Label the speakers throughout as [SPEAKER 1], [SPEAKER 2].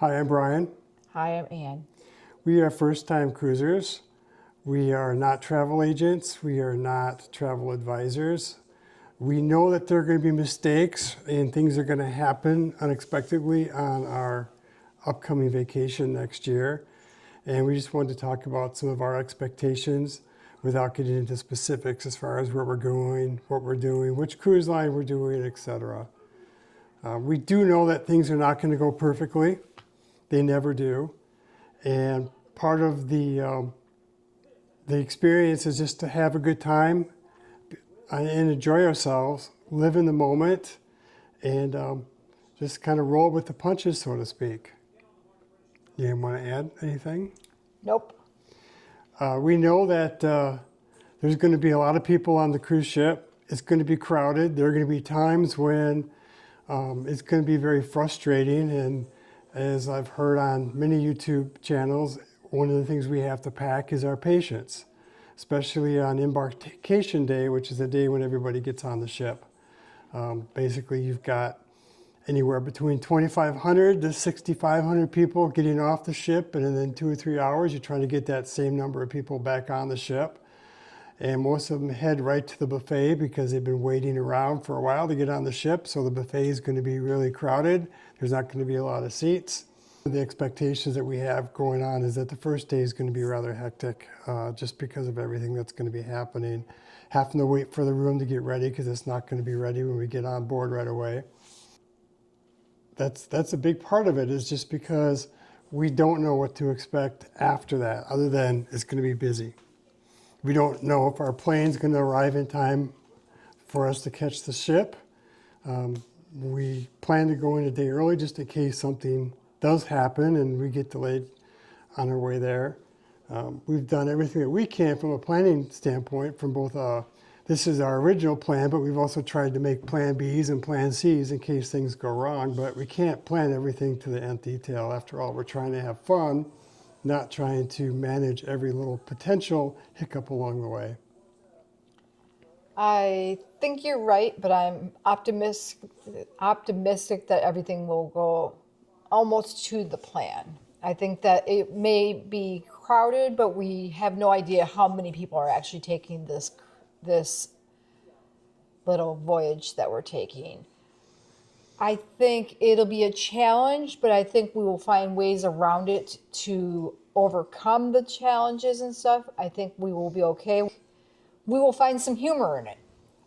[SPEAKER 1] Hi, I'm Brian.
[SPEAKER 2] Hi, I'm Ann.
[SPEAKER 1] We are first-time cruisers. We are not travel agents. We are not travel advisors. We know that there are going to be mistakes and things are going to happen unexpectedly on our upcoming vacation next year. And we just wanted to talk about some of our expectations without getting into specifics as far as where we're going, what we're doing, which cruise line we're doing, etc. We do know that things are not going to go perfectly. They never do. And part of the experience is just to have a good time and enjoy ourselves, live in the moment, and just kind of roll with the punches, so to speak. You want to add anything?
[SPEAKER 2] Nope.
[SPEAKER 1] We know that there's going to be a lot of people on the cruise ship. It's going to be crowded. There are going to be times when it's going to be very frustrating. And as I've heard on many YouTube channels, one of the things we have to pack is our patience, especially on embarkation day, which is the day when everybody gets on the ship. Basically, you've got anywhere between 2,500 to 6,500 people getting off the ship, and in 2 or 3 hours, you're trying to get that same number of people back on the ship. And most of them head right to the buffet because they've been waiting around for a while to get on the ship. So the buffet is going to be really crowded. There's not going to be a lot of seats. The expectations that we have going on is that the first day is going to be rather hectic just because of everything that's going to be happening. Having to wait for the room to get ready because it's not going to be ready when we get on board right away. That's a big part of it, is just because we don't know what to expect after that, other than it's going to be busy. We don't know if our plane's going to arrive in time for us to catch the ship. We plan to go in a day early just in case something does happen and we get delayed on our way there. We've done everything that we can from a planning standpoint from both, this is our original plan, but we've also tried to make plan Bs and plan Cs in case things go wrong, but we can't plan everything to the nth detail. After all, we're trying to have fun, not trying to manage every little potential hiccup along the way.
[SPEAKER 2] I think you're right, but I'm optimistic that everything will go almost to the plan. I think that it may be crowded, but we have no idea how many people are actually taking this little voyage that we're taking. I think it'll be a challenge, but I think we will find ways around it to overcome the challenges and stuff. I think we will be okay. We will find some humor in it.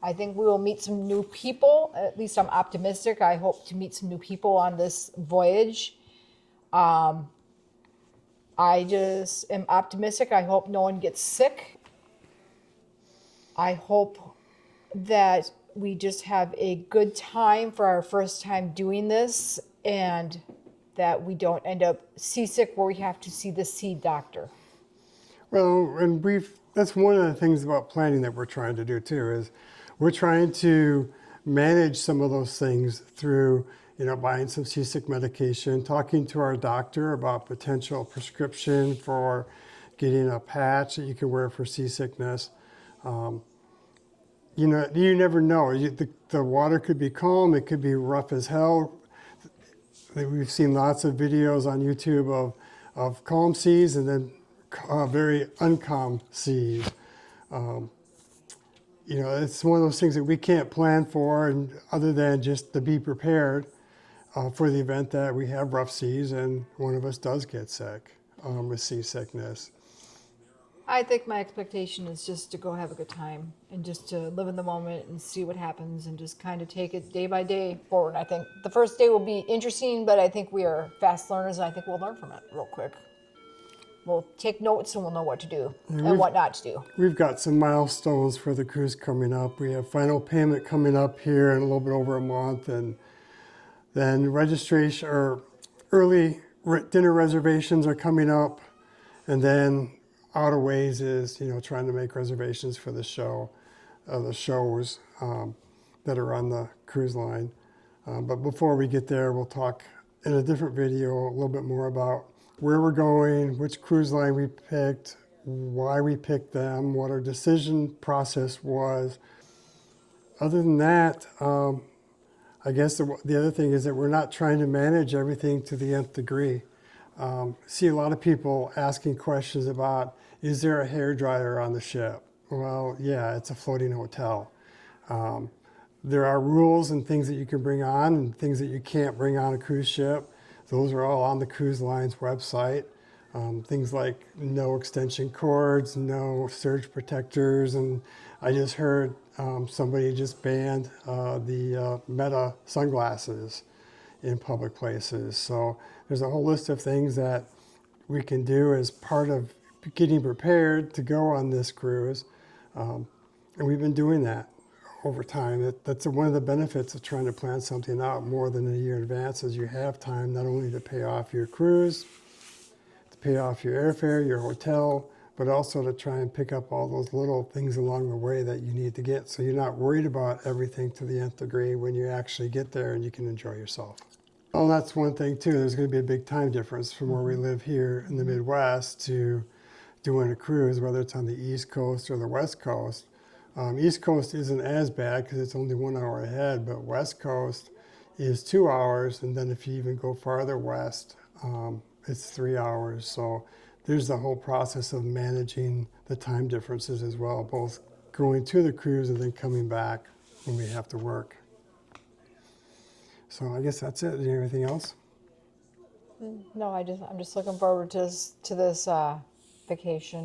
[SPEAKER 2] I think we will meet some new people. At least I'm optimistic. I hope to meet some new people on this voyage. I just am optimistic. I hope no one gets sick. I hope that we just have a good time for our first time doing this, and that we don't end up seasick where we have to see the sea doctor.
[SPEAKER 1] Well, and that's one of the things about planning that we're trying to do too, is we're trying to manage some of those things through, buying some seasick medication, talking to our doctor about potential prescription for getting a patch that you can wear for seasickness. You never know. The water could be calm, it could be rough as hell. We've seen lots of videos on YouTube of calm seas and then very uncalm seas. It's one of those things that we can't plan for, and other than just to be prepared for the event that we have rough seas and one of us does get sick with seasickness.
[SPEAKER 2] I think my expectation is just to go have a good time and just to live in the moment and see what happens and just kind of take it day by day forward. I think the first day will be interesting, but I think we are fast learners and I think we'll learn from it real quick. We'll take notes and we'll know what to do and what not to do.
[SPEAKER 1] We've got some milestones for the cruise coming up. We have final payment coming up here in a little bit over a month, and then registration or early dinner reservations are coming up, and then out of ways is trying to make reservations for the shows that are on the cruise line. But before we get there, we'll talk in a different video a little bit more about where we're going, which cruise line we picked, why we picked them, what our decision process was. Other than that, I guess the other thing is that we're not trying to manage everything to the nth degree. See a lot of people asking questions about, is there a hair dryer on the ship? Well, yeah, it's a floating hotel. There are rules and things that you can bring on and things that you can't bring on a cruise ship. Those are all on the cruise line's website. Things like no extension cords, no surge protectors, and I just heard somebody just banned the Meta sunglasses in public places. So there's a whole list of things that we can do as part of getting prepared to go on this cruise. And we've been doing that over time. That's one of the benefits of trying to plan something out more than a year in advance, is you have time not only to pay off your cruise, to pay off your airfare, your hotel, but also to try and pick up all those little things along the way that you need to get, so you're not worried about everything to the nth degree when you actually get there and you can enjoy yourself. Oh, that's one thing too. There's going to be a big time difference from where we live here in the Midwest to doing a cruise, whether it's on the East Coast or the West Coast. East Coast isn't as bad because it's only 1 hour ahead, but West Coast is 2 hours, and then if you even go farther west, it's 3 hours. So there's the whole process of managing the time differences as well, both going to the cruise and then coming back when we have to work. So I guess that's it. Is there anything else?
[SPEAKER 2] No, I'm just looking forward to this vacation